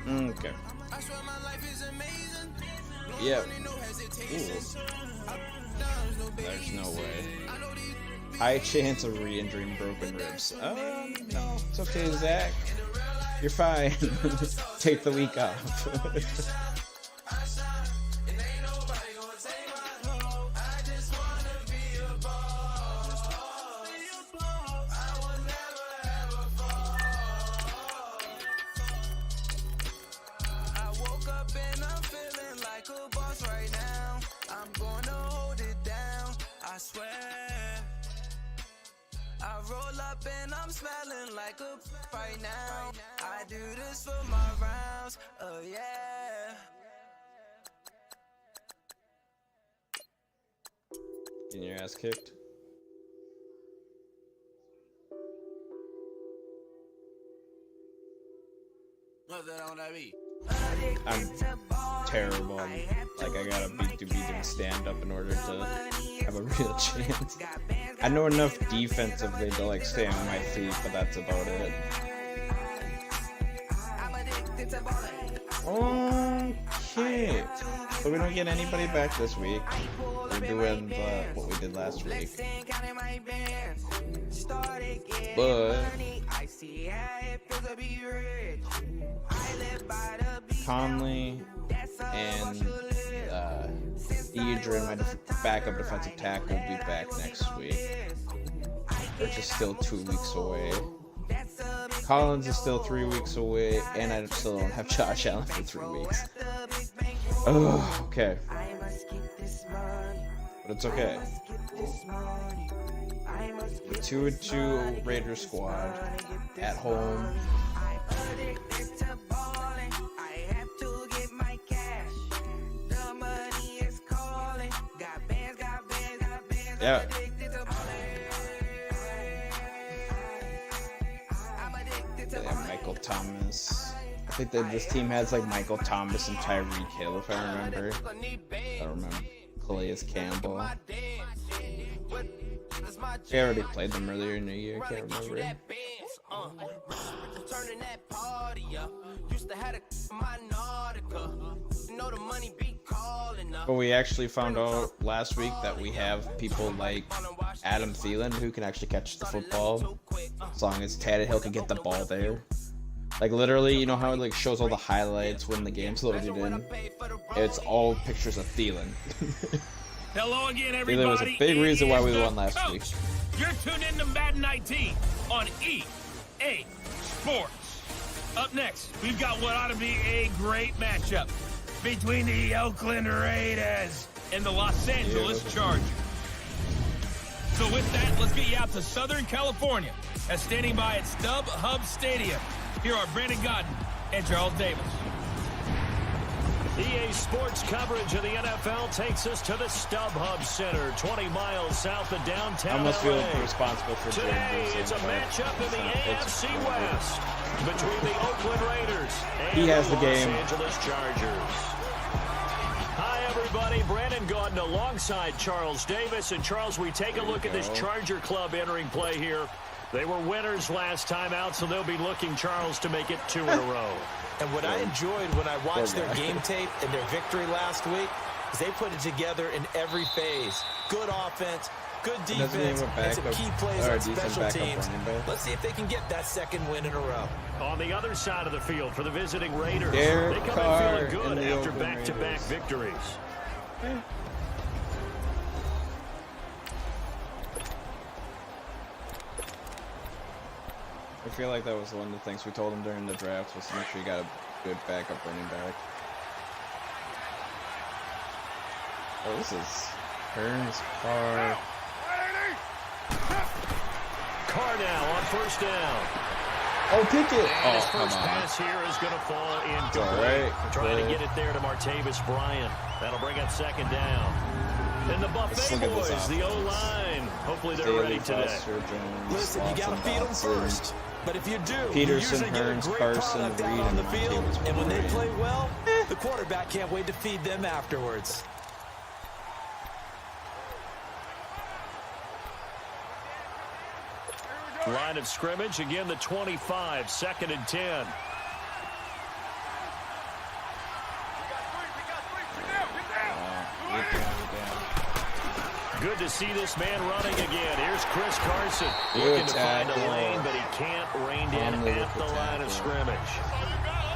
Okay. Yep. Ooh. There's no way. High chance of re-injuring broken ribs. No. It's okay, Zach. You're fine. Take the week off. I swear, I roll up and I'm smelling like a right now. I do this for my rounds, oh yeah. Getting your ass kicked. I'm terrible. Like, I gotta be doing stand-up in order to have a real chance. I know enough defensively to like stay on my feet, but that's about it. Okay. So we don't get anybody back this week. We're doing what we did last week. But Conley and Adrian, my backup defensive tackle, will be back next week, which is still 2 weeks away. Collins is still 3 weeks away, and I still don't have Josh Allen for 3 weeks. Oh, okay. But it's okay. The 2-2 Raiders squad at home. Yeah. Michael Thomas. I think that this team has like Michael Thomas and Tyreek Hill, if I remember. I don't remember. Calais Campbell. They already played them earlier in the year. I can't remember. But we actually found out last week that we have people like Adam Thielen who can actually catch the football as long as Tannehill can get the ball there. Like literally, you know how it like shows all the highlights when the game's loaded in? It's all pictures of Thielen. Hello again, everybody. Thielen was a big reason why we won last week. You're tuned in to Madden 19 on EA Sports. Up next, we've got what ought to be a great matchup between the Oakland Raiders and the Los Angeles Chargers. So with that, let's get you out to Southern California as standing by at StubHub Stadium. Here are Brandon Godden and Charles Davis. EA Sports coverage of the NFL takes us to the StubHub Center, 20 miles south of downtown I almost feel LA. responsible for Today, it's a matchup in the AFC West between the Oakland Raiders and has the Los game. Angeles Chargers. Hi, everybody. Brandon Gaudin alongside Charles Davis. And, Charles, we take a look at this Charger club entering play here. They were winners last time out, so they'll be looking, Charles, to make it 2 in a row. And what I enjoyed when I watched their game tape and their victory last week is they put it together in every phase. Good offense, good defense, and some key plays on special teams. Let's see if they can get that second win in a row. On the other side of the field for the visiting Raiders, Derek they come Carr in feeling good after Oakland back-to-back Raiders. victories. I feel like that was one of the things we told him during the draft was to make sure you got a good backup running back. Oh, this is Hearns, Carr. Carr now on first down. Oh, pick it! And his Oh, come first on. pass here is going to fall incomplete. All right. Trying to get it there to Martavis Bryant. That'll bring up second down. And the Buffet boys, the O-line. Hopefully they're ready today. Listen, you got to feed them first. But if you do, Peterson, you usually get a Hearns, great Carson, product Reed, out on and the field. Martavis And when they Bryant. play well, the quarterback can't wait to feed them afterwards. Line of scrimmage, again the 25, 2nd and 10. Good to see this man running again. Here's Chris Carson looking to find a lane, but he can't rein in at the line of scrimmage.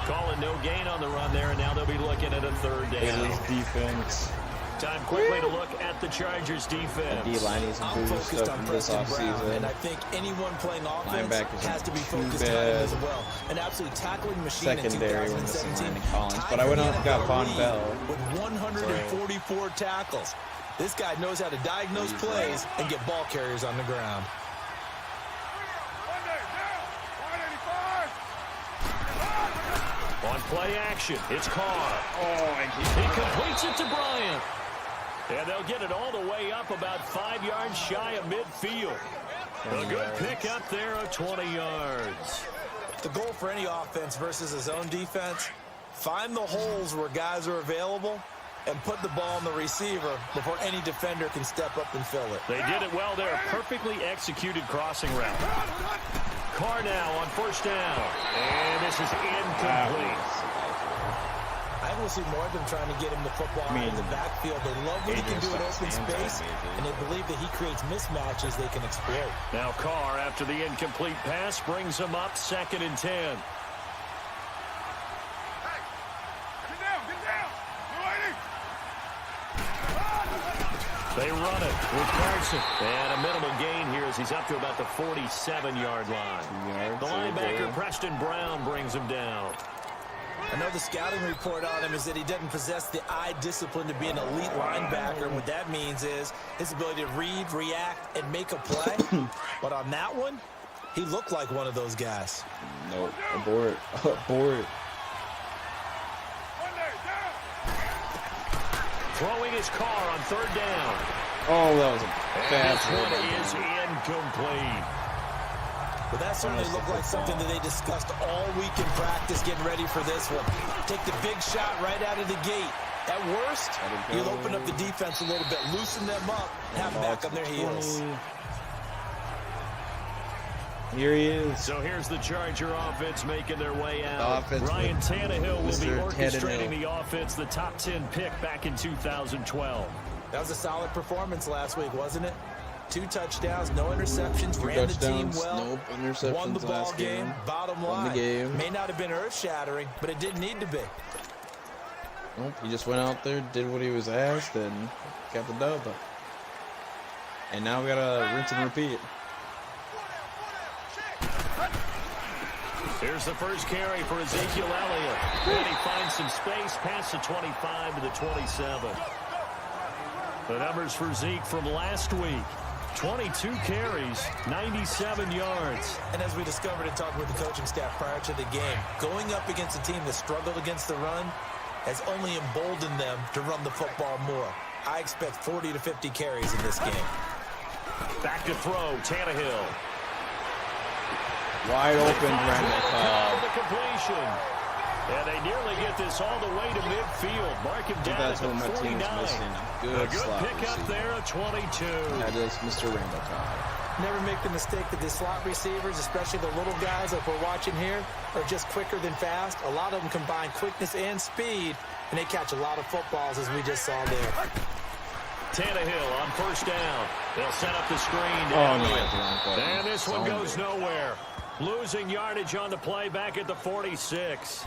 Calling no gain on the run there, and now they'll be looking at a third down. Defense. Time quickly to look at the Chargers defense. The D-line is improved on this offseason. And I think anyone playing offense Linebackers has to be focused on him as well. An absolute tackling machine secondary in when missing 2017. Landon Collins. But I went out and got Von Bell. With 144 tackles. This guy knows how to diagnose plays and get ball carriers on the ground. On play action, it's Carr. He completes it to Bryant. And they'll get it all the way up about 5 yards shy of midfield. A good pickup there of 20 yards. The goal for any offense versus his own defense, find the holes where guys are available and put the ball on the receiver before any defender can step up and fill it. They did it well there. Perfectly executed crossing route. Carr now on first down. And this is incomplete. I will see more of them trying to get him the football in the backfield. They love what he can do in open space, and they believe that he creates mismatches they can exploit. Now Carr, after the incomplete pass, brings him up 2nd and 10. They run it with Carson. And a minimal gain here as he's up to about the 47-yard line. The linebacker, Preston Brown, brings him down. I know the scouting report on him is that he doesn't possess the eye discipline to be an elite linebacker. And what that means is his ability to read, react, and make a play. But on that one, he looked like one of those guys. Nope. Abort. Abort. Throwing his Carr on 3rd down. Oh, that was a bad one. Is incomplete. But that certainly looked like something that they discussed all week in practice getting ready for this one. Take the big shot right out of the gate. At worst, you'll open up the defense a little bit, loosen them up, and have them back on their heels. Here he is. So here's the Charger offense making their way out. Ryan Tannehill will be orchestrating the offense, the top 10 pick back in 2012. That was a solid performance last week, wasn't it? 2 touchdowns, no interceptions, ran the team well, nope, interceptions won the ball last game. Bottom line, won the game. May not have been earth-shattering, but it didn't need to be. Nope, he just went out there, did what he was asked, and got the dub. And now we gotta rinse and repeat. Here's the first carry for Ezekiel Elliott. And he finds some space past the 25 to the 27. The numbers for Zeke from last week. 22 carries, 97 yards. And as we discovered in talking with the coaching staff prior to the game, going up against a team that struggled against the run has only emboldened them to run the football more. I expect 40 to 50 carries in this game. Back to throw, Tannehill. Wide open, Brandon Cobb. The completion. And they nearly get this all the way to midfield. Mark him down That's at the what my 49. team is missing. A good pickup there at 22. That is Mr. Randall Cobb. Never make the mistake that the slot receivers, especially the little guys like we're watching here, are just quicker than fast. A lot of them combine quickness and speed, and they catch a lot of footballs, as we just saw there. Tannehill on first down. They'll set up the screen. Oh, no. And this one goes nowhere. Losing yardage on the play back at the 46.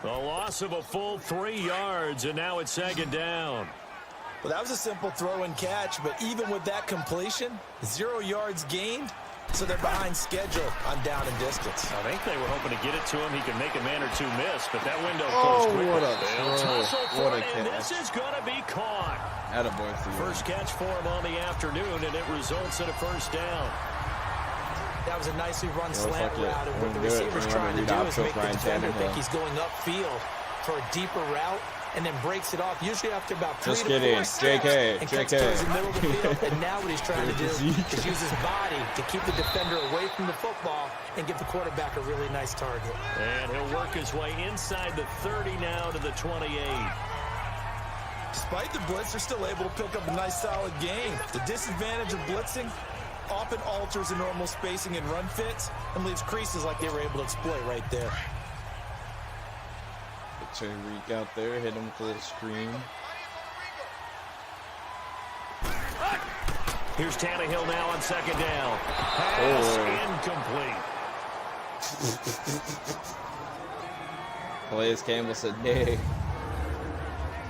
A loss of a full 3 yards, and now it's 2nd down. Well, that was a simple throw and catch, but even with that completion, 0 yards gained, so they're behind schedule on down and distance. I think they were hoping to get it to him. He can make a man or two miss, but that window goes quickly. What a throw. What a catch. And this is going to be caught. Attaboy for you. First catch for him on the afternoon, and it results in a first down. That was a nicely run slant route, and what the receiver's trying to do is make the defender think he's going upfield for a deeper route, and then breaks it off, usually after about 3 to 4 steps, and cuts towards the middle of the field. And now what he's trying to do is use his body to keep the defender away from the football and give the quarterback a really nice target. And he'll work his way inside the 30 now to the 28. Despite the blitz, they're still able to pick up a nice solid gain. The disadvantage of blitzing often alters the normal spacing and run fits and leaves creases like they were able to exploit right there. Tyreek out there, hit him with a little screen. Here's Tannehill now on second down. Pass incomplete. Calais Campbell said, "Nay."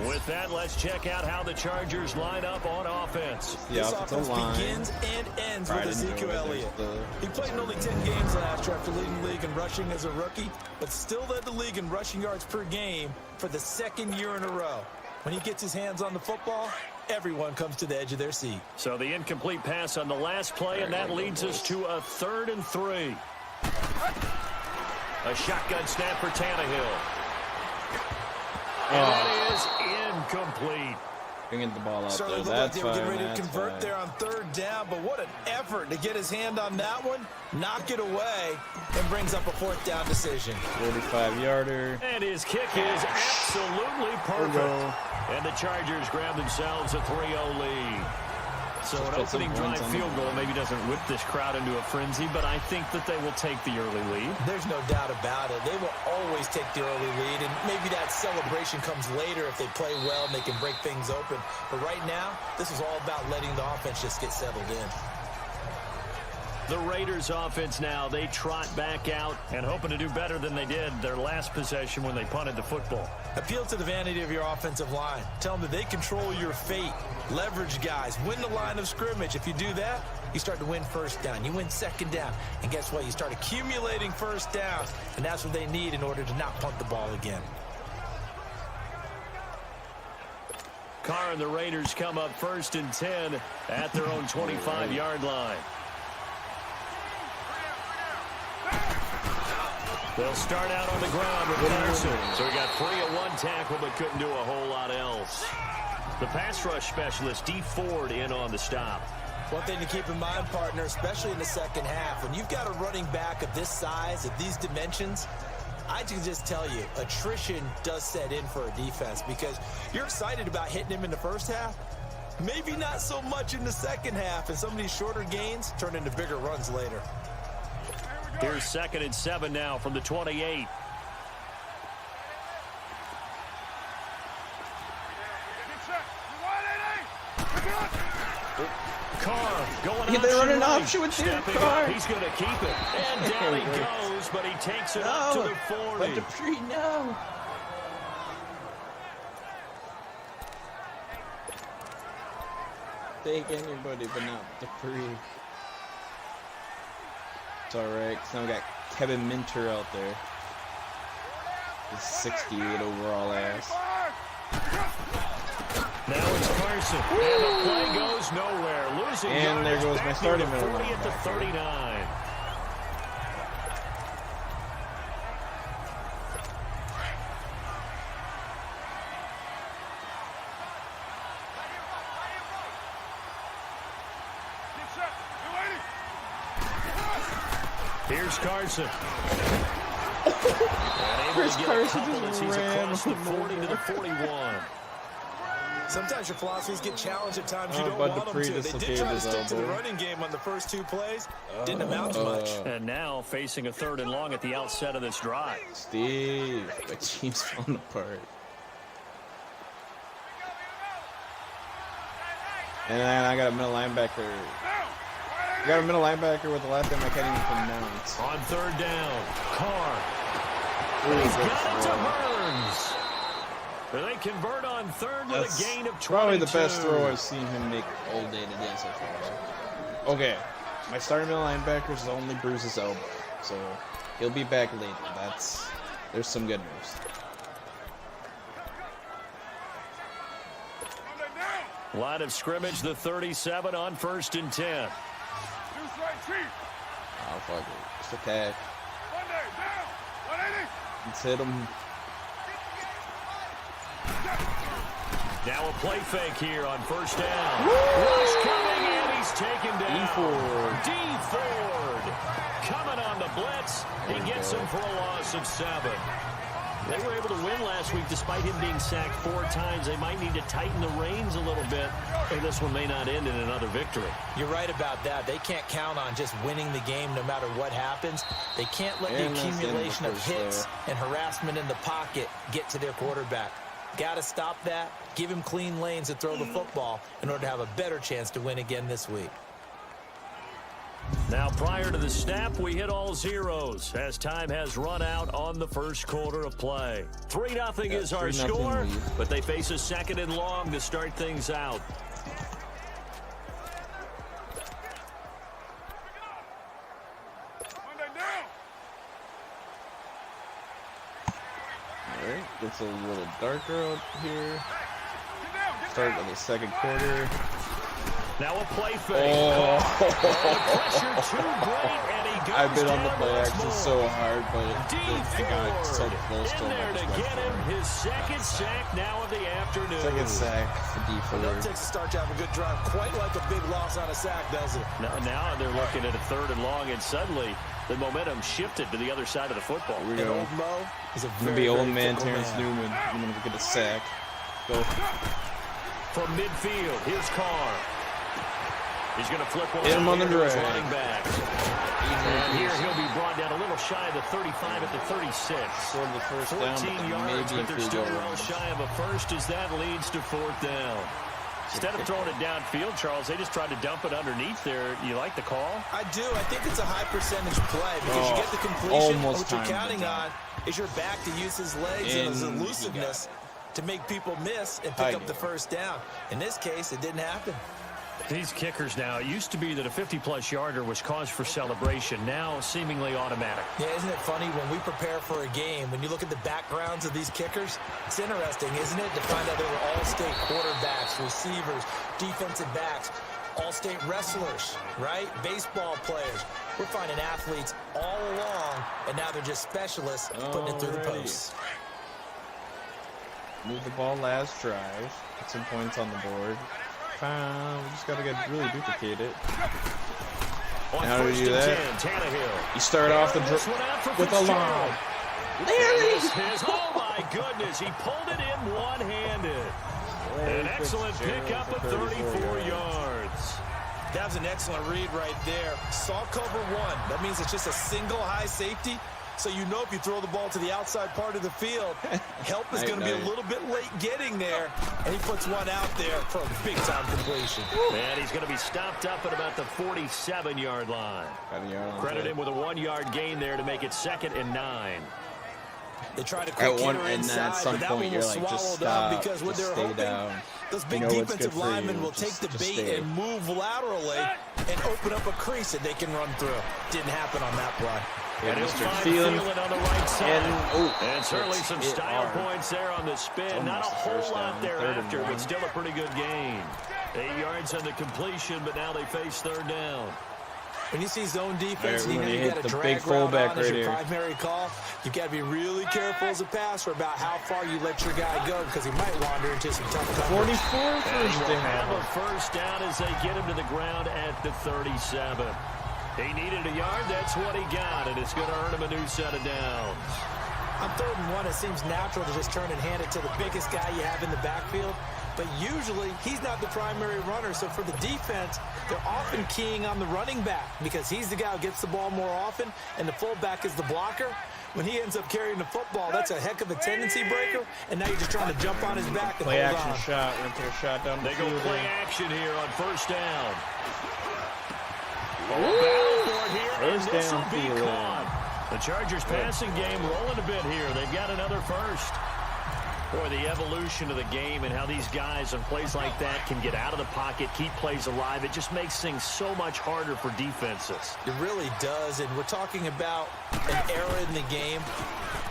With that, let's check out how the Chargers line up on offense. This offense begins and ends with Ezekiel Elliott. He played in only 10 games last year after leading the league in rushing as a rookie, but still led the league in rushing yards per game for the second year in a row. When he gets his hands on the football, everyone comes to the edge of their seat. So the incomplete pass on the last play, and that leads us to a 3rd and 3. A shotgun snap for Tannehill. And that is incomplete. Bringing the ball out Certainly there. looked like That's they were fine. getting ready to That's convert fine. there on 3rd down, but what an effort to get his hand on that one, knock it away, and brings up a 4th down decision. 45-yarder. And his kick is absolutely perfect. And the Chargers grab themselves a 3-0 lead. So an opening drive field goal maybe doesn't whip this crowd into a frenzy, but I think that they will take the early lead. There's no doubt about it. They will always take the early lead, and maybe that celebration comes later if they play well and they can break things open. But right now, this is all about letting the offense just get settled in. The Raiders offense now, they trot back out and hoping to do better than they did their last possession when they punted the football. Appeal to the vanity of your offensive line. Tell them that they control your fate. Leverage guys. Win the line of scrimmage. If you do that, you start to win 1st down. You win 2nd down. And guess what? You start accumulating 1st downs. And that's what they need in order to not punt the ball again. Carr and the Raiders come up 1st and 10 at their own 25-yard line. They'll start out on the ground with Carson. So he got 3 at 1 tackle, but couldn't do a whole lot else. The pass rush specialist, D. Ford, in on the stop. One thing to keep in mind, partner, especially in the second half, when you've got a running back of this size, of these dimensions, I can just tell you, attrition does set in for a defense because you're excited about hitting him in the first half. Maybe not so much in the second half, and some of these shorter gains turn into bigger runs later. Here's 2nd and 7 now from the 28. Carr going They run an option with Carr. He's going to keep it. And down he goes, but he takes it up to the 40. But Dupree, no. Take anybody, but not Dupree. It's alright, because now we got Kevin Minter out there. His 68 overall ass. Now it's Carson. And the play goes nowhere. Losing and there goes my starting middle 40 at the 39. Here's Carson. Chris Carson just He's ran across the 40 to the 41. Sometimes your philosophies get challenged at times you don't want them to. They did try to stick to the running game on the first 2 plays. Didn't amount to much. And now facing a 3rd and long at the outset of this drive. Steve, my team's falling apart. And then I got a middle linebacker. I got a middle linebacker with the last name I can't even pronounce. On 3rd down, Carr. He's got it to Burns. They convert on 3rd with a gain of 22. Probably the best throw I've seen him make all day today so far. Okay, my starting middle linebacker is only bruised his elbow, so he'll be back later. There's some good news. Line of scrimmage, the 37 on 1st and 10. Oh, fuck it. Just attack. Let's hit him. Now a play fake here on 1st down. Rush coming in, he's taken down. D. Ford coming on the blitz. He gets him for a loss of 7. They were able to win last week despite him being sacked 4 times. They might need to tighten the reins a little bit, or this one may not end in another victory. You're right about that. They can't count on just winning the game no matter what happens. They can't let the accumulation of hits and harassment in the pocket get to their quarterback. Got to stop that. Give him clean lanes to throw the football in order to have a better chance to win again this week. Now, prior to the snap, we hit all zeros as time has run out on the first quarter of play. 3-0 is our score, but they face a 2nd and long to start things out. Alright, gets a little darker out here. Start of the second quarter. Now a play fake. Oh. Pressure too great, and he goes I've been on the down play once action more. so hard, but I got so close to in there him. to get him his 2nd sack now of the afternoon. Second sack for D Well, Ford. that takes a start to have a good drive, quite like a big loss on a sack, does it? Now they're looking at a 3rd and long, and suddenly the momentum shifted to the other side of the football. Here we go. Old Mo is a Gonna very, be old very man fickle Terrence man. Newman. I'm gonna get a sack. Go. From midfield, here's Carr. He's going to flip one Hit him on the to his drag. running back. And here he'll be brought down a little shy of the 35 at the 36. Scored the first down, 14 but yards, maybe but they're field still goal well range. shy of a first as that leads to 4th down. Instead of throwing it downfield, Charles, they just tried to dump it underneath there. You like the call? I do. I think it's a high percentage play because you get the completion. almost What you're timed counting it. on is your back to use his legs and his And he elusiveness to make people miss and pick up the first down. In this case, it didn't happen. These kickers now, it used to be that a 50-plus yarder was cause for celebration. Now, seemingly automatic. Yeah, isn't it funny when we prepare for a game, when you look at the backgrounds of these kickers, it's interesting, isn't it, to find out they were all-state quarterbacks, receivers, defensive backs, all-state wrestlers, right? Baseball players. We're finding athletes all along, and now they're just specialists putting it through the posts. Move the ball last drive. Get some points on the board. We just gotta get really duplicated. How do you do that? Tannehill. You start off the with a long. Oh my goodness, he pulled it in one-handed. An excellent pickup of 34 yards. That was an excellent read right there. Saw cover one. That means it's just a single high safety. So you know if you throw the ball to the outside part of the field, help is going to be a little bit late getting there. And he puts one out there for a big-time completion. And he's going to be stopped up at about the 47-yard line. Credit him with a 1-yard gain there to make it 2nd and 9. They try to quick hitter inside, at some but that point one you're was like, just swallowed up stop, because when just they're stay hoping down. those big defensive linemen will take the bait and move laterally and open up a crease that they can run through. Didn't happen on that play. And he'll Mr. find Thielen Thielen on the right side. And certainly some hit style hard. points there on the spin. Not a whole lot thereafter, but still a pretty good gain. 8 yards on the completion, but now they face 3rd down. When you see zone defense, Right, you know when you you got hit a the drag big route fullback on as right your here. primary call. You got to be really careful as a passer about how far you let your guy go because he might wander into some tough coverage. 44 And first will down. have a first down as they get him to the ground at the 37. He needed a yard. That's what he got, and it's going to earn him a new set of downs. On 3rd and 1, it seems natural to just turn and hand it to the biggest guy you have in the backfield. But usually, he's not the primary runner. So for the defense, they're often keying on the running back because he's the guy who gets the ball more often, and the fullback is the blocker. When he ends up carrying the football, that's a heck of a tendency breaker, and now you're just trying to jump on his back and Play hold action on. shot. We're going to take a shot down the They go field. play action here on 1st down. Battle for it here, and First this will down, be Thielen. caught. The Chargers passing game rolling a bit here. They've got another first. Boy, the evolution of the game and how these guys on plays like that can get out of the pocket, keep plays alive, it just makes things so much harder for defenses. It really does, and we're talking about an era in the game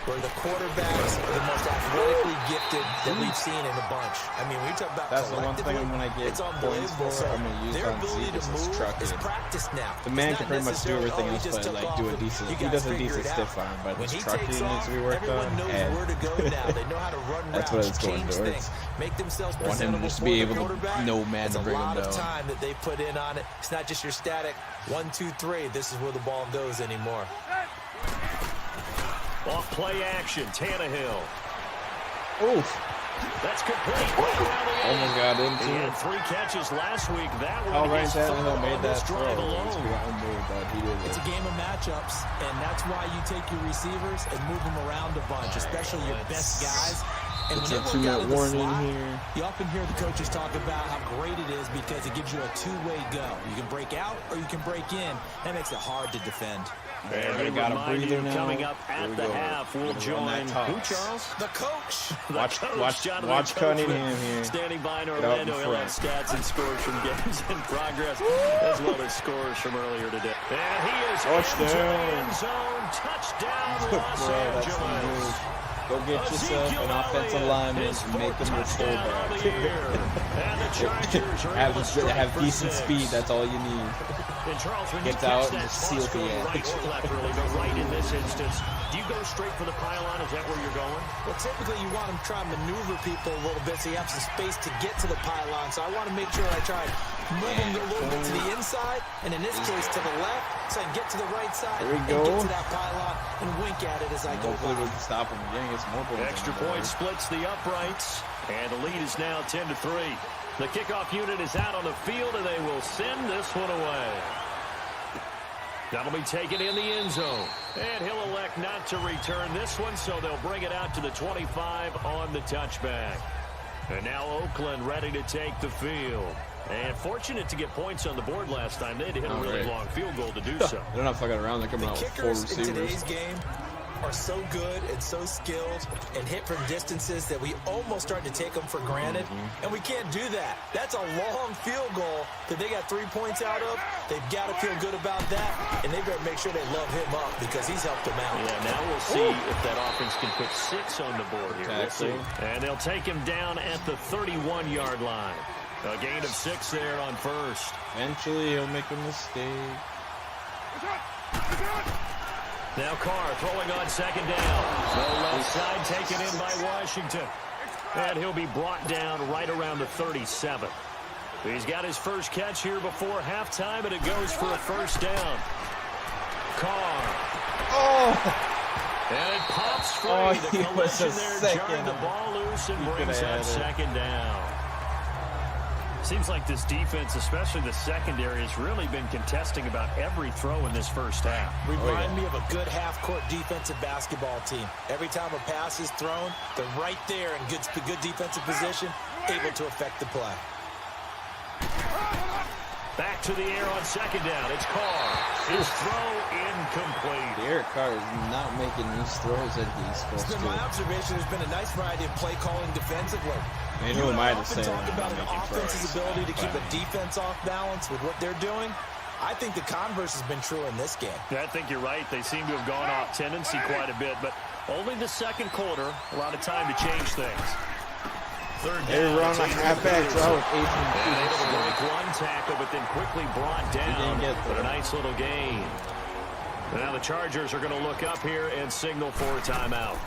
where the quarterbacks are the most athletically gifted that we've seen in a bunch. I mean, when you talk about That's the one thing I'm gonna get it's points unbelievable. for. I'm gonna use their on ability Zeke to is move trucking. is practiced now. The man It's can not pretty much do necessarily, everything he else, just but took like off do a and decent. you He guys does a figure decent it stiff out. arm, but When his he trucking takes needs off, to be worked everyone on. knows And where to go now. They know how to run That's routes, what it's going change towards. things, make themselves Want him presentable just to for be the able to quarterback. know man It's to a bring him lot of down. time that they put in on it. It's not just your static 1, 2, 3. This is where the ball goes anymore. Off play action, Tannehill. Oof. That's complete. Almost got in He too. had 3 catches last week. That one Oh, right, is third Tannehill made on that this throw. drive He alone. got moved, but he did It's it. a game of matchups, and that's why you take your receivers and move them around a bunch, especially your best guys. And it's a when they look out 2-minute of the warning slot, here. you often hear the coaches talk about how great it is because it gives you a two-way go. You can break out or you can break in. That makes it hard to defend. And we got a remind breather you, now. coming up at the half, we'll join who, Charles? The coach. Watch Cunningham here. Standing by in Get out in Orlando, he'll have front. stats and scores from games in progress, as well as scores from earlier today. And he is Touchdown. end zone, touchdown, Los Bro, that's the Angeles. move. Go get yourself an offensive lineman and make him your fullback. have decent speed, that's all you need. And Charles, when Gets you catch out and that just seals the cross end. right or left, really, but right in this instance, do you go straight for the pylon? Is that where you're going? Well, typically you want to try and maneuver people a little bit so you have some space to get to the pylon. So I want to make sure I try moving a little bit to the inside, and in this case to the left, so I can get to the right side and get to that pylon and wink at it as I go Hopefully by. we can stop him again. Get some more points. Extra point splits the uprights, and the lead is now 10-3. The kickoff unit is out on the field, and they will send this one away. That'll be taken in the end zone. And he'll elect not to return this one, so they'll bring it out to the 25 on the touchback. And now Oakland ready to take the field. And fortunate to get points on the board last time. They had to hit a really long field goal to do so. They're not fucking around. They're coming out with 4 Kickers receivers. in today's game are so good and so skilled and hit from distances that we almost start to take them for granted, and we can't do that. That's a long field goal that they got 3 points out of. They've got to feel good about that, and they've got to make sure they love him up because he's helped them out. Yeah, now we'll see if that offense can put 6 on the board here. We'll see. And they'll take him down at the 31-yard line. A gain of 6 there on first. Eventually he'll make a mistake. Now Carr throwing on second down. The left side taken in by Washington. And he'll be brought down right around the 37. He's got his first catch here before halftime, and it goes for a first down. Carr. Oh! And it pops free. Oh, The he was collision a there second. jarred the ball loose and He brings coulda up had it. second down. Seems like this defense, especially the secondary, has really been contesting about every throw in this first half. Remind me of a good half-court defensive basketball team. Every time a pass is thrown, they're right there in good defensive position, able to affect the play. Back to the air on second down. It's Carr. His throw incomplete. Derek Carr is not making these throws that he's supposed It's to. been my observation. There's been a nice variety of play calling defensively. Man, You who and am I I to often say talk that about I'm an making offense's throws? ability to keep But a defense off balance with what they're doing. I think the converse has been true in this game. I think you're right. They seem to have gone off tendency quite a bit, but only the second quarter, a lot of time to change things. Third They down. run like halfbacks out. And able to break one tackle, but then quickly brought down. didn't get But a there. nice little gain. Now the Chargers are going to look up here and signal for a timeout,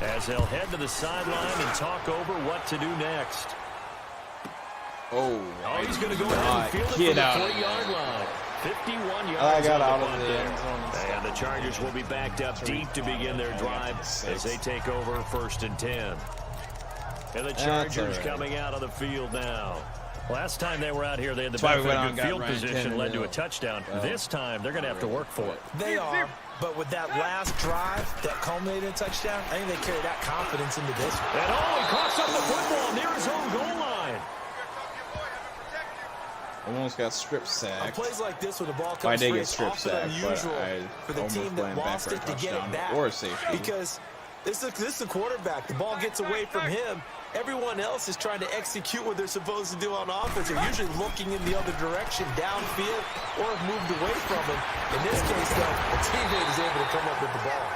as they'll head to the sideline and talk over what to do next. Oh, He's going to go ahead and field it get from out the of 3-yard line. 51 yards I got on out the of punt the there. end zone. And the Chargers will be backed up deep to begin their drive as they take over 1st and 10. And the Chargers coming out of the field now. Last time they were out here, they had the benefit of good field position, led to a touchdown. This time, they're going to have to work for it. They are, but with that last drive that culminated in a touchdown, I think they carry that confidence into this one. And he coughs up the football near his own goal line. Almost got strip sacked. Plays like this when the ball I comes did free, get it's strip often sacked, but unusual I for the almost team that went back lost for a it to get touchdown it back. or a safety. Because this is the quarterback. The ball gets away from him. Everyone else is trying to execute what they're supposed to do on offense. They're usually looking in the other direction, downfield, or have moved away from him. In this case, though, a teammate is able to come up with the ball.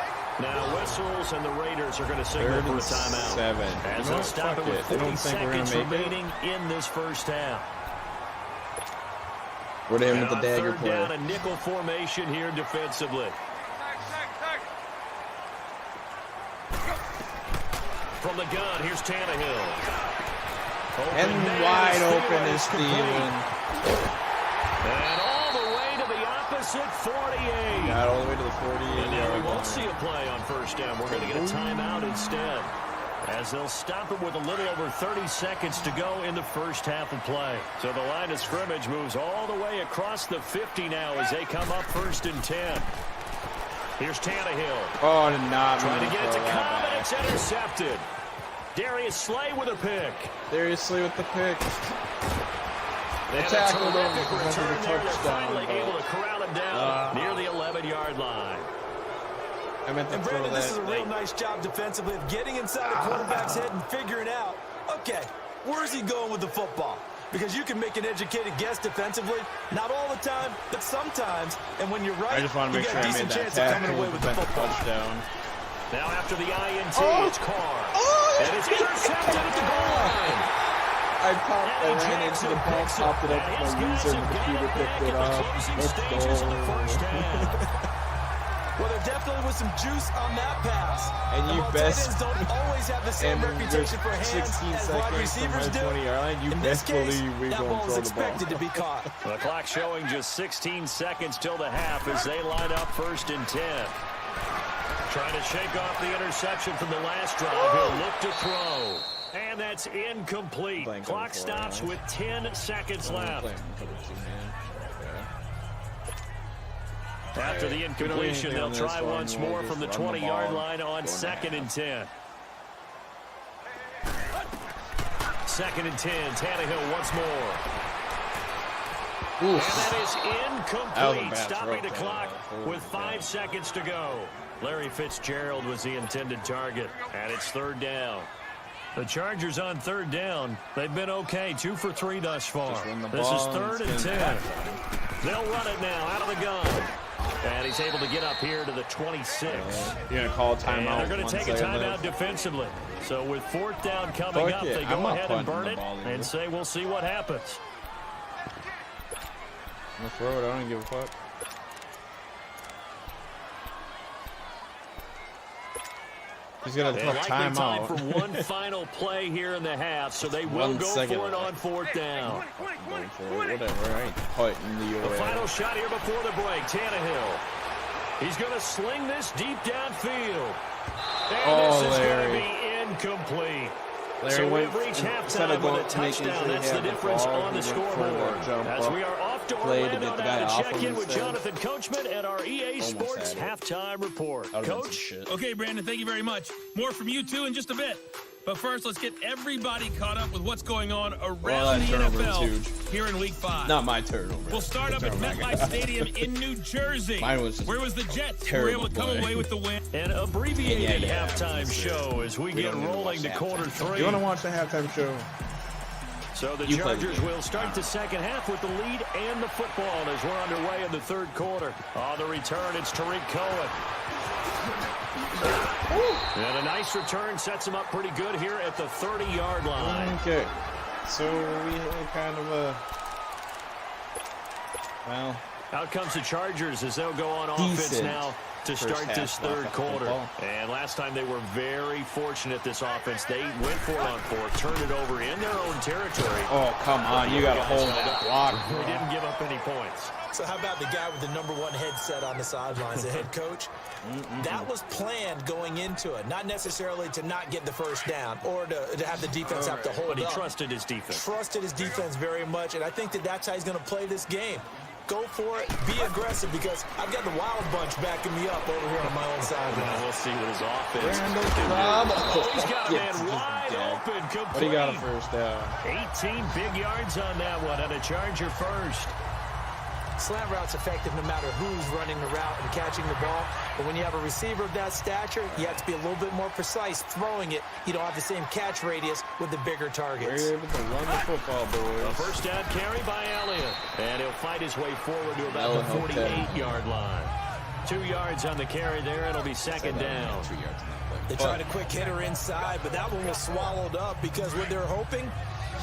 Now whistles and the Raiders are going to signal for a timeout. 7. As they'll stop it with 40 seconds make remaining in this first half. We're him with the On dagger third play. down, a nickel formation here defensively. From the gun, here's Tannehill. And wide open is Thielen. And all the way to the opposite 48. Got all the way to the And now we 48-yard won't line. see a play on first down. We're going to get a timeout instead, as they'll stop it with a little over 30 seconds to go in the first half of play. So the line of scrimmage moves all the way across the 50 now as they come up 1st and 10. Here's Tannehill. Oh, did not Trying to mean get it to throw that Cobb, and back. it's intercepted. Darius Slay with a pick. Darius Slay with the pick. They tackled him. Return there. They're finally Touchdown, able to corral him down near the 11-yard line. And Brandon, this is a real nice job defensively of getting inside the quarterback's head and figuring out, okay, where's he going with the football? Because you can make an educated guess defensively, not all the time, but sometimes. And when you're right, I just want to make sure I made that tackle with the touchdown. Now after the INT, it's Carr. And it's intercepted at the goal line. I ran into the ball, popped it up with my user, and the computer picked it up. Let's go. Well, there definitely was some juice on that pass. And you best don't always have the same reputation for hands 16 as wide receivers do. 20-yard line. You best believe we're going to throw the ball. Expected to be caught. The clock showing just 16 seconds till the half as they line up 1st and 10. Trying to shake off the interception from the last drive. He'll look to throw. And that's incomplete. Clock stops with 10 seconds left. After the incompletion, they'll try once more from the 20-yard line on 2nd and 10. 2nd and 10. Tannehill once more. And that is incomplete, stopping the clock with 5 seconds to go. Larry Fitzgerald was the intended target, and it's 3rd down. The Chargers on 3rd down. They've been okay, 2 for 3 thus far. This is 3rd and 10. They'll run it now out of the gun. And he's able to get up here to the 26. You're going to call a timeout. And they're going to take a timeout defensively. So with 4th down coming up, they go ahead and burn it and say we'll see what happens. I'm going to throw it. I don't give a fuck. He's going to throw time timeout. For one final play here in the half, so they will go for it on 4th down. Going for it, whatever. I ain't putting the final shot here before the break. Tannehill. He's going to sling this deep downfield. And this is going to be incomplete. So we've reached halftime with a touchdown. That's the difference on the scoreboard. As we are off to Orlando now to check in with Jonathan Coachman at our EA Sports halftime report. Coach? Okay, Brandon, thank you very much. More from you two in just a bit. But first, let's get everybody caught up with what's going on around the NFL here in Week 5. Not my turnover. We'll start up at MetLife Stadium in New Jersey. Where was the Jets who were able to come away with the win. An abbreviated halftime show as we get rolling to quarter 3. You want to watch the halftime show? So the Chargers will start the second half with the lead and the football as we're underway in the 3rd quarter. On the return, it's Tariq Cohen. And a nice return sets him up pretty good here at the 30-yard line. Okay, so we had kind of a, well, out comes the Chargers as they'll go on offense now to start this 3rd quarter. And last time they were very fortunate, this offense. They went for it on 4th, turned it over in their own territory. Oh, come on. You got to hold that block. They didn't give up any points. So how about the guy with the #1 headset on the sidelines, the head coach? That was planned going into it, not necessarily to not get the first down or to have the defense have to hold up. But he trusted his defense. Trusted his defense very much, and I think that's how he's going to play this game. Go for it, be aggressive, because I've got the wild bunch backing me up over here on my own side. Now we'll see what his offense can do. He's got a man wide open, complete. But he got a first down. 18 big yards on that one, and a Charger first. Slant route's effective no matter who's running the route and catching the ball. But when you have a receiver of that stature, you have to be a little bit more precise throwing it. You don't have the same catch radius with the bigger targets. We're able to run the football, boys. A first down carry by Elliott. And he'll fight his way forward to about the 48-yard line. 2 yards on the carry there. It'll be second down. They tried a quick hitter inside, but that one was swallowed up because what they're hoping,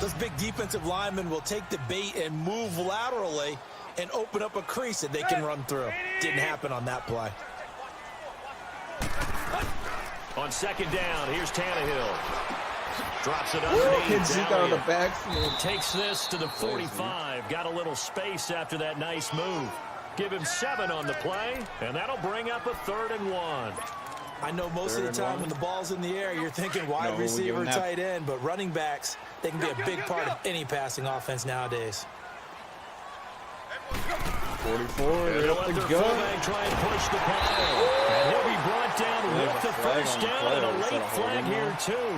those big defensive linemen will take the bait and move laterally and open up a crease that they can run through. Didn't happen on that play. On second down, here's Tannehill. Drops it underneath. Takes this to the 45. Got a little space after that nice move. Give him 7 on the play, and that'll bring up a 3rd and 1. I know most of the time when the ball's in the air, you're thinking wide receiver, tight end, but running backs, they can be a big part of any passing offense nowadays. 44, they're up to go. Try and push the pile. And he'll be brought down with the first down and a late flag here, too.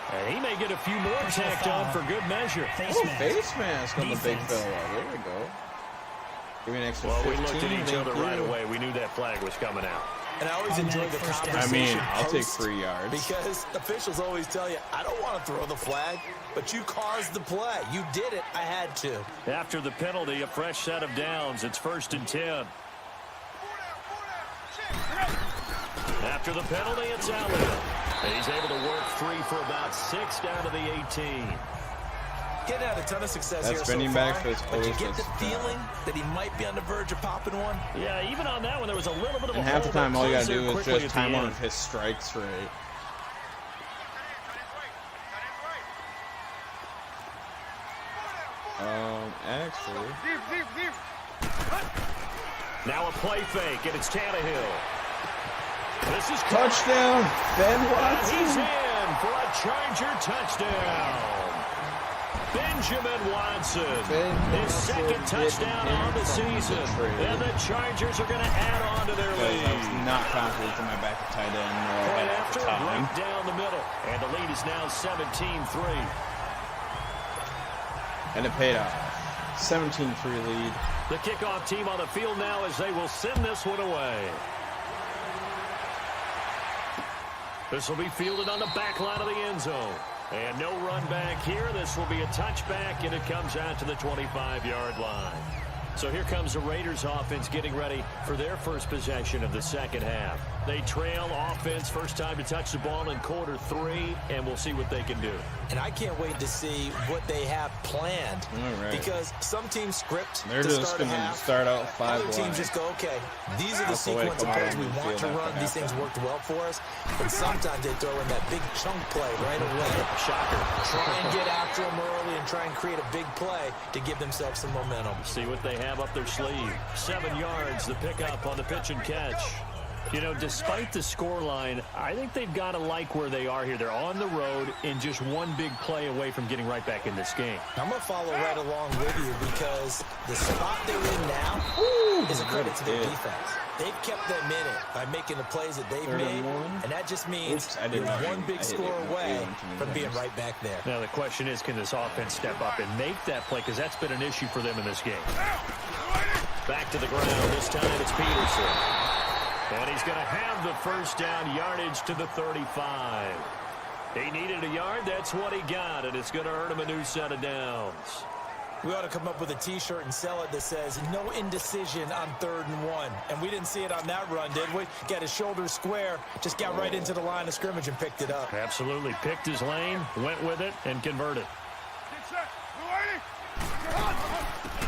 And he may get a few more tacked on for good measure. Face mask on the big fella. There we go. Give me an extra 15. We looked at each other right away. We knew that flag was coming out. And I always enjoy the conversation. I mean, I'll take 3 yards. Because officials always tell you, I don't want to throw the flag, but you caused the play. You did it. I had to. After the penalty, a fresh set of downs. It's 1st and 10. After the penalty, it's Elliott. He's able to work free for about 6 down to the 18. Getting out a ton of success here so back far, but you get the feeling that he might be on the verge of popping one. Yeah, even on that one, there was a little bit of a half the time, all you got to do is just time one end. of his strikes rate. Actually. Now a play fake, and it's Tannehill. This is Touchdown, Ben Watson. He's in for a Charger touchdown. Benjamin Watson, his second touchdown on the season. And the Chargers are going to add on to their lead. I was not confident in my back to tight end. Point after, right down the middle. And the lead is now 17-3. And it paid off. 17-3 lead. The kickoff team on the field now as they will send this one away. This will be fielded on the back line of the end zone. And no run back here. This will be a touchback, and it comes out to the 25-yard line. So here comes the Raiders offense getting ready for their first possession of the second half. They trail offense, first time to touch the ball in quarter 3, and we'll see what they can do. And I can't wait to see what they have planned. Because some teams script They're to just start a going to half. start out 5 Other teams just go, okay, these are the sequence of plays we want to run. These things worked well for us. But sometimes they throw in that big chunk play right away. Shocker. Try and get after them early and try and create a big play to give themselves some momentum. See what they have up their sleeve. 7 yards, the pickup on the pitch and catch. You know, despite the scoreline, I think they've got to like where they are here. They're on the road and just one big play away from getting right back in this game. I'm going to follow right along with you because the spot they're in now is a credit to their defense. They've kept them in it by making the plays that they've made, and that just means you're one big score away from being right back there. Now, the question is, can this offense step up and make that play? Because that's been an issue for them in this game. Back to the ground. This time it's Peterson. And he's going to have the first down, yardage to the 35. He needed a yard. That's what he got, and it's going to earn him a new set of downs. We ought to come up with a T-shirt and sell it that says, no indecision on 3rd and 1. And we didn't see it on that run, did we? Got his shoulders square, just got right into the line of scrimmage and picked it up. Absolutely. Picked his lane, went with it, and converted.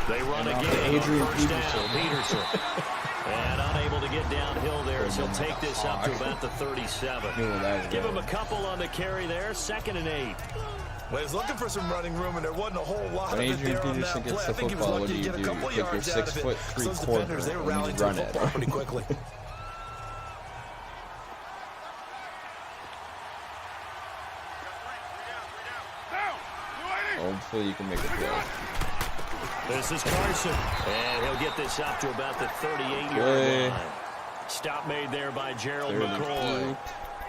They run again on first down. Peterson. And unable to get downhill there as he'll take this up to about the 37. Give him a couple on the carry there. 2nd and 8. Well, he's looking for some running room, and there wasn't a whole lot of it Adrian there on Peterson that play. gets I the think he was football, lucky what to do? get a couple Take your yards out of it. 6'3" Those quarter defenders, they were and rallying to the run it. football pretty quickly. Hopefully you can make a play. This is Carson, and he'll get this up to about the 38-yard line. Stop made there by Gerald McCoy.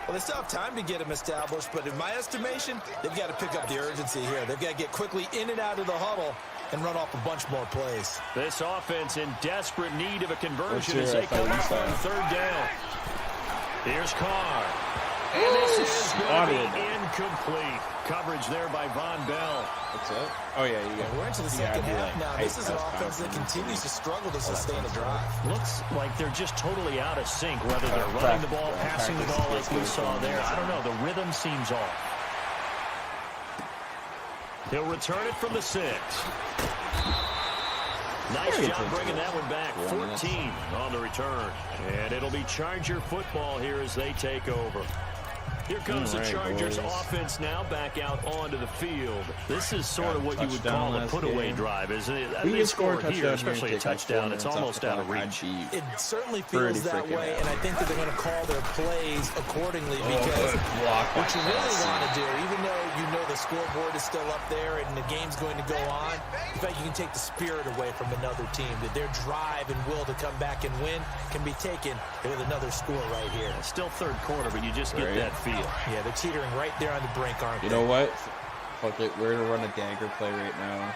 Well, they still have time to get him established, but in my estimation, they've got to pick up the urgency here. They've got to get quickly in and out of the huddle and run off a bunch more plays. This offense in desperate need of a conversion as they come up on 3rd down. Here's Carr. And this is going to be incomplete. Coverage there by Von Bell. That's it? Oh, yeah, you got We're into the second half now. This is an offense that continues to struggle to sustain a drive. Looks like they're just totally out of sync, whether they're running the ball, passing the ball like we saw there. I don't know. The rhythm seems off. He'll return it from the 6. Nice job bringing that one back. 14 on the return. And it'll be Charger football here as they take over. Here comes the Chargers offense now back out onto the field. This is sort of what you would call a put-away drive, isn't it? They scored here, especially a touchdown. It's almost out of reach. It certainly feels that way, and I think that they're going to call their plays accordingly because what you really want to do, even though you know the scoreboard is still up there and the game's going to go on, in fact, you can take the spirit away from another team. That their drive and will to come back and win can be taken with another score right here. It's still third quarter, but you just get that feel. Yeah, they're teetering right there on the brink, aren't they? You know what? Fuck it, we're going to run a dagger play right now.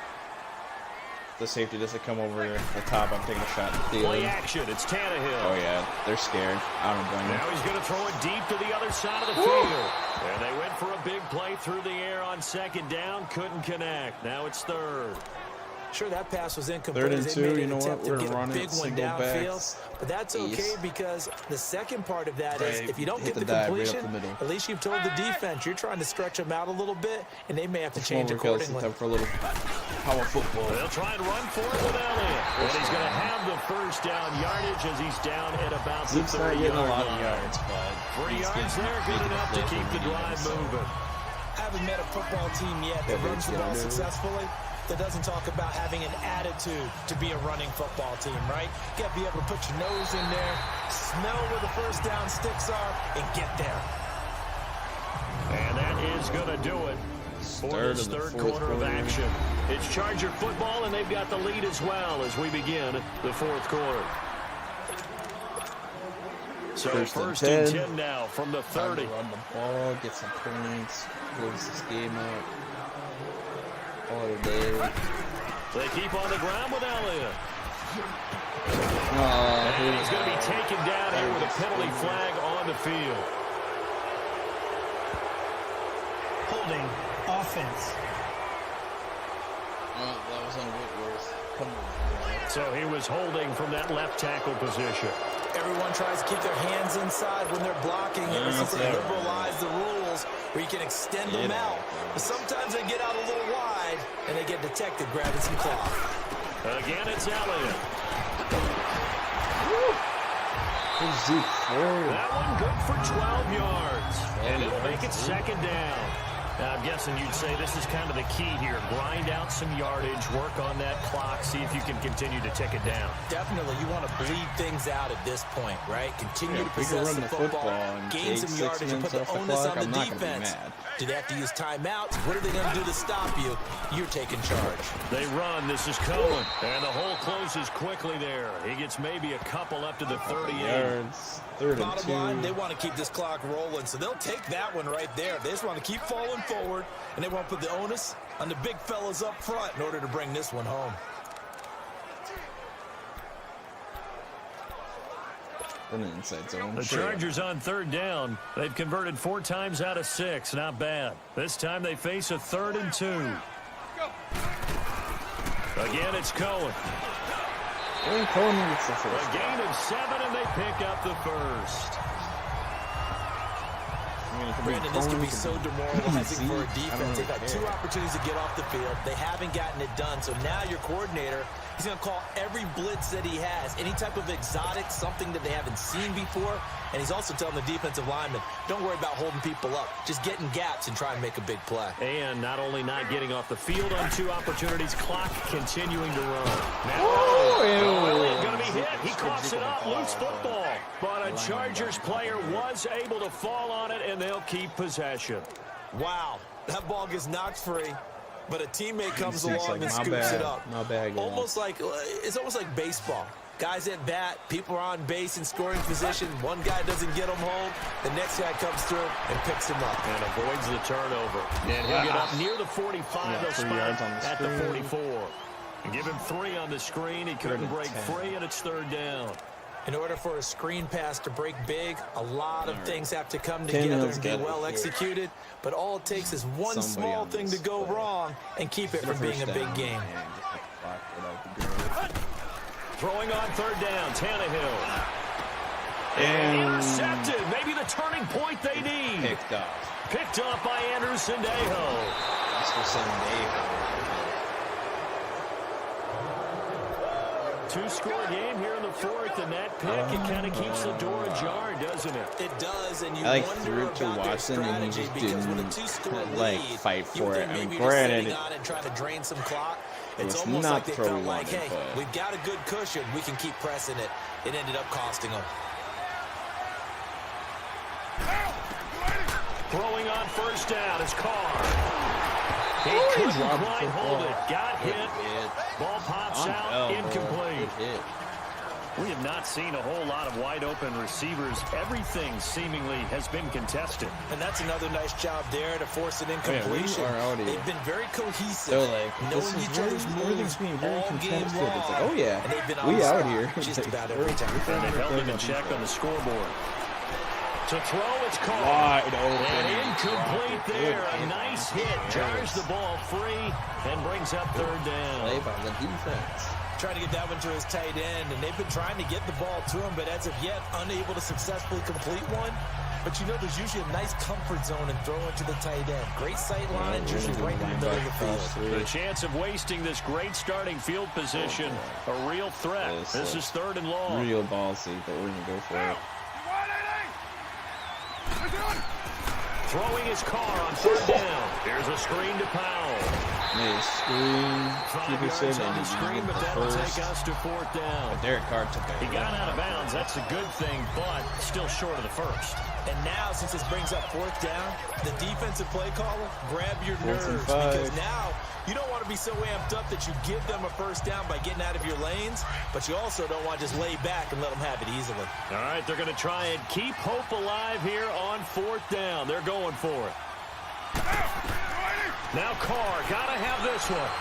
The safety doesn't come over the top. I'm taking a shot. Play action. It's Tannehill. Oh, yeah. They're scared. I don't blame them. Now he's going to throw it deep to the other side of the field. And they went for a big play through the air on second down. Couldn't connect. Now it's third. Sure, that pass was incomplete. Third and two, you know what? We're We're running big one downfield, but that's okay because the second part of that is if you don't get the completion, at least you've told the defense you're trying to stretch them out a little bit, and they may have to change accordingly. Time for a little power football. They'll try and run for it with Elliott, and he's going to have the first down yardage as he's down at about the 30-yard line. Yards, but 3 yards there, good enough to keep the drive moving. Haven't met a football team yet that runs the ball successfully that doesn't talk about having an attitude to be a running football team, right? You got to be able to put your nose in there, smell where the first down sticks are, and get there. And that is going to do it for this third quarter of action. It's Charger football, and they've got the lead as well as we begin the fourth quarter. So first and 10 now from the 30. Run the ball, get some points, close this game out. They keep on the ground with Elliott. And he's going to be taken down here with a penalty flag on the field. Holding offense. That was on Whitworth. Come on. So he was holding from that left tackle position. Everyone tries to keep their hands inside when they're blocking. They liberalize the rules where you can extend them out. But sometimes they get out a little wide, and they get detected grabbing some cloth. Again, it's Elliott. That one good for 12 yards. And it'll make it second down. Now, I'm guessing you'd say this is kind of the key here. Grind out some yardage, work on that clock, see if you can continue to tick it down. Definitely. You want to bleed things out at this point, right? Continue to possess the football, gain some yardage, and put the onus on the defense. Do they have to use timeouts? What are they going to do to stop you? You're taking charge. They run. This is Cohen. And the hole closes quickly there. He gets maybe a couple up to the 38. Bottom line, they want to keep this clock rolling, so they'll take that one right there. They just want to keep falling forward, and they want to put the onus on the big fellas up front in order to bring this one home. In the inside zone. The Chargers on third down. They've converted 4 times out of 6. Not bad. This time they face a 3rd and 2. Again, it's Cohen. A gain of 7, and they pick up the first. Brandon, this can be so demoralizing for a defense. They've had 2 opportunities to get off the field. They haven't gotten it done. So now your coordinator, he's going to call every blitz that he has, any type of exotic, something that they haven't seen before. And he's also telling the defensive lineman, don't worry about holding people up. Just get in gaps and try and make a big play. And not only not getting off the field on 2 opportunities, clock continuing to run. Now, Elliott going to be hit. He coughs it up, loose football. But a Chargers player was able to fall on it, and they'll keep possession. Wow, that ball gets knocked free, but a teammate comes along and scoops it up. Almost like it's almost like baseball. Guys at bat, people are on base in scoring position. One guy doesn't get him home. The next guy comes through and picks him up. And avoids the turnover. And he'll get up near the 45. They'll spot at the 44. And give him 3 on the screen. He couldn't break free, and it's 3rd down. In order for a screen pass to break big, a lot of things have to come together and be well executed. But all it takes is one small thing to go wrong and keep it from being a big game. Throwing on 3rd down, Tannehill. And intercepted. Maybe the turning point they need. Picked up by Anderson Dejo. Two-score game here in the 4th, and that pick, it kind of keeps the door ajar, doesn't it? It does, and you I wonder threw to Watson, and he just didn't like fight for it. I mean, granted, and trying to drain some clock. It's almost like they felt like, hey, we've got a good cushion. We can keep pressing it. It ended up costing them. Throwing on 1st down is Carr. He couldn't quite hold it. Got hit. Ball pops out. Incomplete. We have not seen a whole lot of wide-open receivers. Everything seemingly has been contested. And that's another nice job there to force an incompletion. They've been very cohesive. So, like, knowing each other's moves being very all game contested. long. It's like, oh, yeah, and they've been we out here. just about every time. And they held him in check on the scoreboard. To throw, it's caught. Wide open. And incomplete there. A nice hit. Jars the ball free and brings up third down. Play by the defense. Trying to get that one to his tight end, and they've been trying to get the ball to him, but as of yet, unable to successfully complete one. But you know, there's usually a nice comfort zone in throwing to the tight end. Great sight lines, usually right in the middle of the field. The chance of wasting this great starting field position, a real threat. This is third and long. Real ball seat, but we're going to go for it. Throwing his car on third down. Here's a screen to Powell. Nice screen. 5 yards on the screen, but that'll take us to fourth down. But Derek Carr took it. He got out of bounds. That's a good thing, but still short of the first. And now, since this brings up fourth down, the defensive play caller, grab your nerves. Because now, you don't want to be so amped up that you give them a first down by getting out of your lanes, but you also don't want to just lay back and let them have it easily. All right, they're going to try and keep hope alive here on fourth down. They're going for it. Now Carr, got to have this one.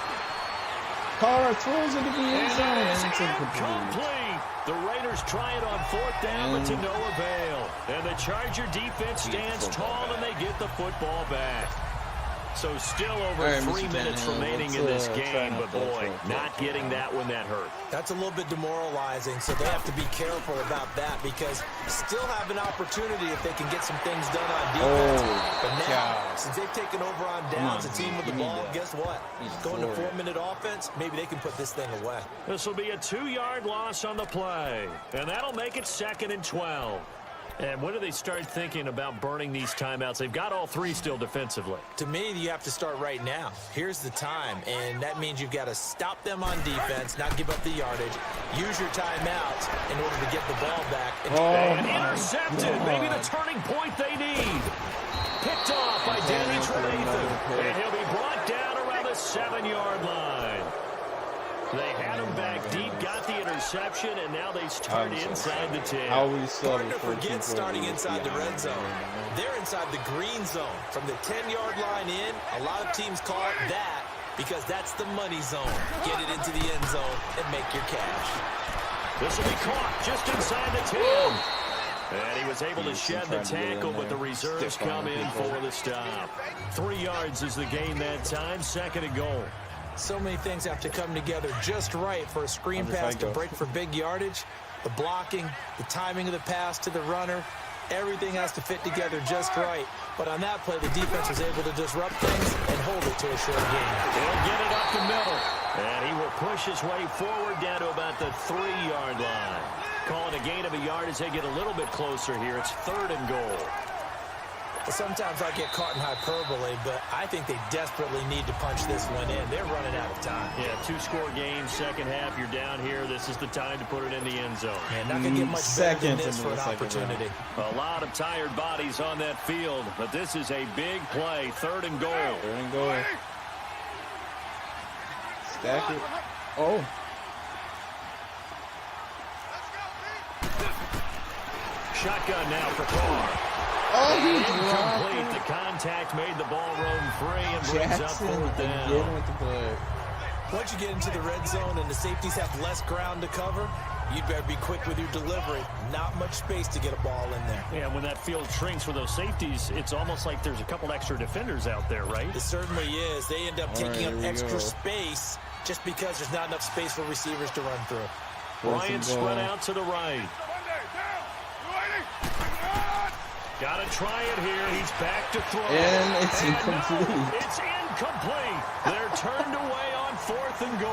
Carr throws it to the end zone. It's incomplete. The Raiders try it on fourth down, but to no avail. And the Charger defense stands tall, and they get the football back. So still over 3 minutes remaining in this game, but boy, not getting that one that hurt. That's a little bit demoralizing, so they have to be careful about that because still have an opportunity if they can get some things done on defense. But now, since they've taken over on downs, a team with the ball, guess what? Going to 4-minute offense, maybe they can put this thing away. This will be a 2-yard loss on the play, and that'll make it 2nd and 12. And when do they start thinking about burning these timeouts? They've got all three still defensively. To me, you have to start right now. Here's the time, and that means you've got to stop them on defense, not give up the yardage, use your timeouts in order to get the ball back. And intercepted. Maybe the turning point they need. Picked off by Danny Trevathan. And he'll be brought down around the 7-yard line. They had him back deep, got the interception, and now they start inside the 10. Hard to forget starting inside the red zone. They're inside the green zone. From the 10-yard line in, a lot of teams call it that because that's the money zone. Get it into the end zone and make your cash. This will be caught just inside the 10. And he was able to shed the tackle, but the reserves come in for the stop. 3 yards is the gain that time, 2nd and goal. So many things have to come together just right for a screen pass to break for big yardage. The blocking, the timing of the pass to the runner, everything has to fit together just right. But on that play, the defense was able to disrupt things and hold it to a short gain. He'll get it up the middle. And he will push his way forward down to about the 3-yard line. Calling a gain of a yard as they get a little bit closer here. It's 3rd and goal. Sometimes I get caught in hyperbole, but I think they desperately need to punch this one in. They're running out of time. Yeah, 2-score game, second half, you're down here. This is the time to put it in the end zone. Man, not going to get much better than this for an opportunity. A lot of tired bodies on that field, but this is a big play. 3rd and goal. 3rd and goal. Stack it. Oh. Shotgun now for Carr. Oh, he's incomplete. The contact made the ball roam free and brings up 4th down. With the play. Once you get into the red zone and the safeties have less ground to cover, you'd better be quick with your delivery. Not much space to get a ball in there. Yeah, when that field shrinks for those safeties, it's almost like there's a couple extra defenders out there, right? It certainly is. They end up taking up extra space just because there's not enough space for receivers to run through. Bryant spread out to the right. Got to try it here. He's back to throw. And it's incomplete. It's incomplete. They're turned away on 4th and goal.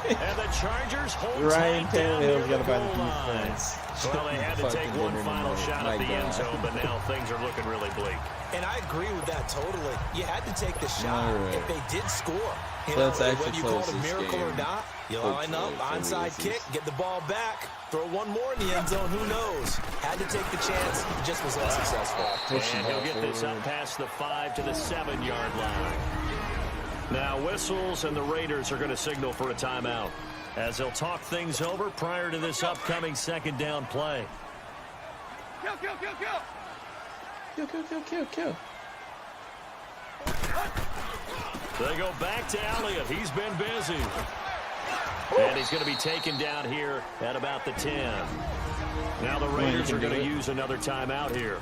And the Chargers hold Ryan tight down Tannehill's near got the to buy goal the line. defense. Well, they had to take one final shot at the end zone, but now things are looking really bleak. And I agree with that totally. You had to take the shot if they did score. You so know, that's actually whether you call it a miracle or not, you line up, onside kick, get the ball back, throw one more in the end zone, who knows? Had to take the chance, just was unsuccessful. And he'll get this up past the 5 to the 7-yard line. Now whistles, and the Raiders are going to signal for a timeout as they'll talk things over prior to this upcoming second down play. Kill. They go back to Elliott. He's been busy. And he's going to be taken down here at about the 10. Now the Raiders are going to use another timeout here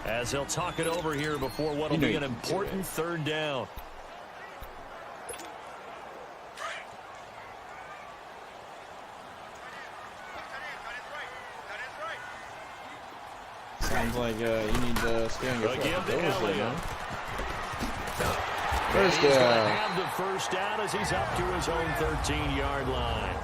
as they'll talk it over here before what will be an important third down. Sounds like you need to stay on your foot. Again to Elliott. First He's going to have the first down as he's up to his own 13-yard line.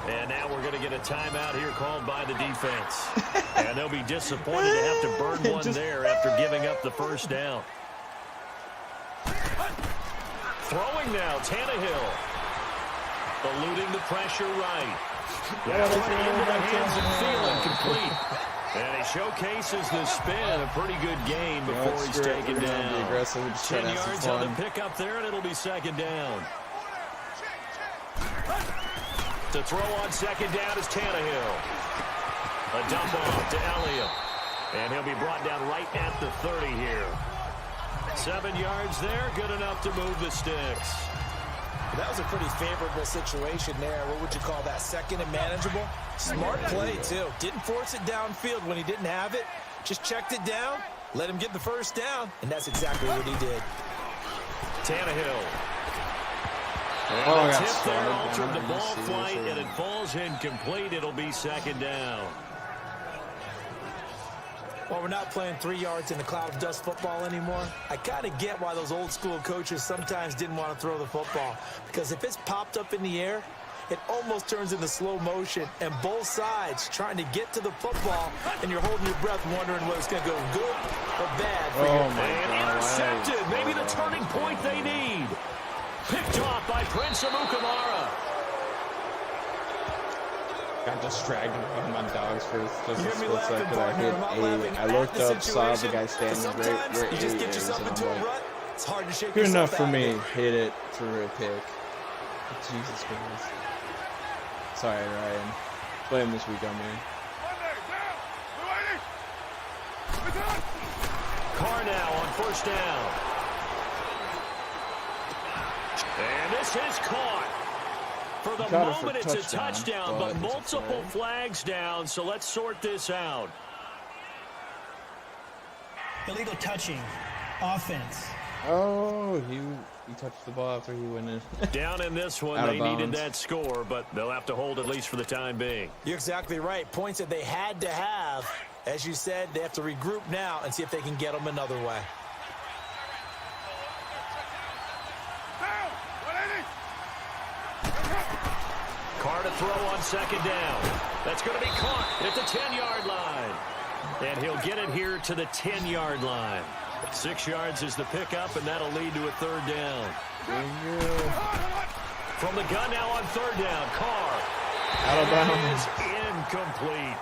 And now we're going to get a timeout here called by the defense. And they'll be disappointed to have to burn one there after giving up the first down. Throwing now, Tannehill. Eluding the pressure right. That's into the hands of Thielen, complete. And he showcases the spin, a pretty good game before he's taken down. 10 yards on the pickup there, and it'll be second down. To throw on second down is Tannehill. A dump off to Elliott. And he'll be brought down right at the 30 here. 7 yards there, good enough to move the sticks. That was a pretty favorable situation there. What would you call that? Second and manageable? Smart play, too. Didn't force it downfield when he didn't have it. Just checked it down, let him get the first down, and that's exactly what he did. Tannehill. And the tip there altered the ball flight, and it falls incomplete. It'll be second down. Well, we're not playing 3 yards in the cloud of dust football anymore. I kind of get why those old school coaches sometimes didn't want to throw the football. Because if it's popped up in the air, it almost turns into slow motion. And both sides trying to get to the football, and you're holding your breath wondering whether it's going to go good or bad for your man. Intercepted. Maybe the turning point they need. Picked off by Prince Amukamara. Got distracted by my dogs for just a split second. I hit A. I looked up, saw the guy standing right you just get yourself into a rut. It's hard to shake good enough for out me. Hit it for a pick. Jesus Christ. Sorry, Ryan. Blame this week on me. Carr now on first down. And this is caught. For the moment, it's a touchdown, but multiple flags down, so let's sort this out. Illegal touching. Offense. Oh, he touched the ball after he went in. Down in this one, they needed that score, but they'll have to hold at least for the time being. You're exactly right. Points that they had to have. As you said, they have to regroup now and see if they can get them another way. Carr to throw on second down. That's going to be caught at the 10-yard line. And he'll get it here to the 10-yard line. 6 yards is the pickup, and that'll lead to a third down. From the gun now on third down, Carr. Out of bounds. Incomplete.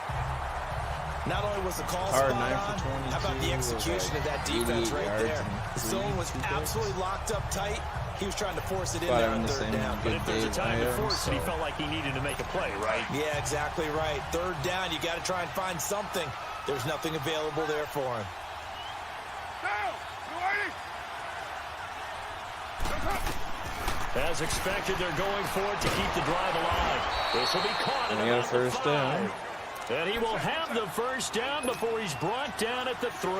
Not only was the call spot on, how about the execution of that defense right there? The zone was absolutely locked up tight. He was trying to force it in there on third down. But if there's a time to force it, he felt like he needed to make a play, right? Yeah, exactly right. Third down, you got to try and find something. There's nothing available there for him. As expected, they're going for it to keep the drive alive. This will be caught at about the 5. And he will have the first down before he's brought down at the 3.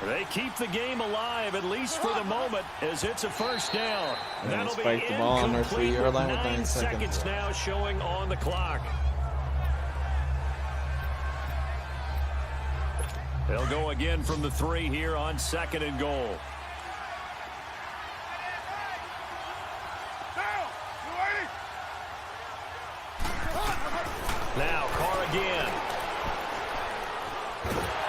They keep the game alive, at least for the moment, as it's a first down. That'll be spike the ball on our 3-yard line with 9 seconds now showing on the clock. They'll go again from the 3 here on second and goal. Now Carr again.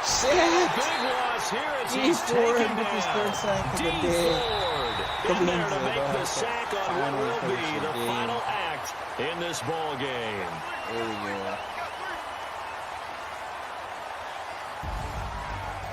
Sack! Big loss here as he's taken down. His third sack of the day. In there to make the sack on what will be the final act in this ball game. There we go.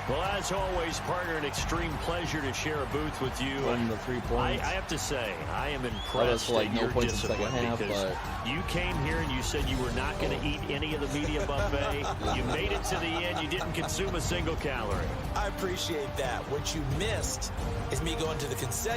Well, as always, partner, an extreme pleasure to share a booth with you. From the 3 points. I have to say, I am impressed like at no your points in discipline second half, because but you came here and you said you were not going to eat any of the media buffet. You made it to the end. You didn't consume a single calorie. I appreciate that. What you missed is me going to the concession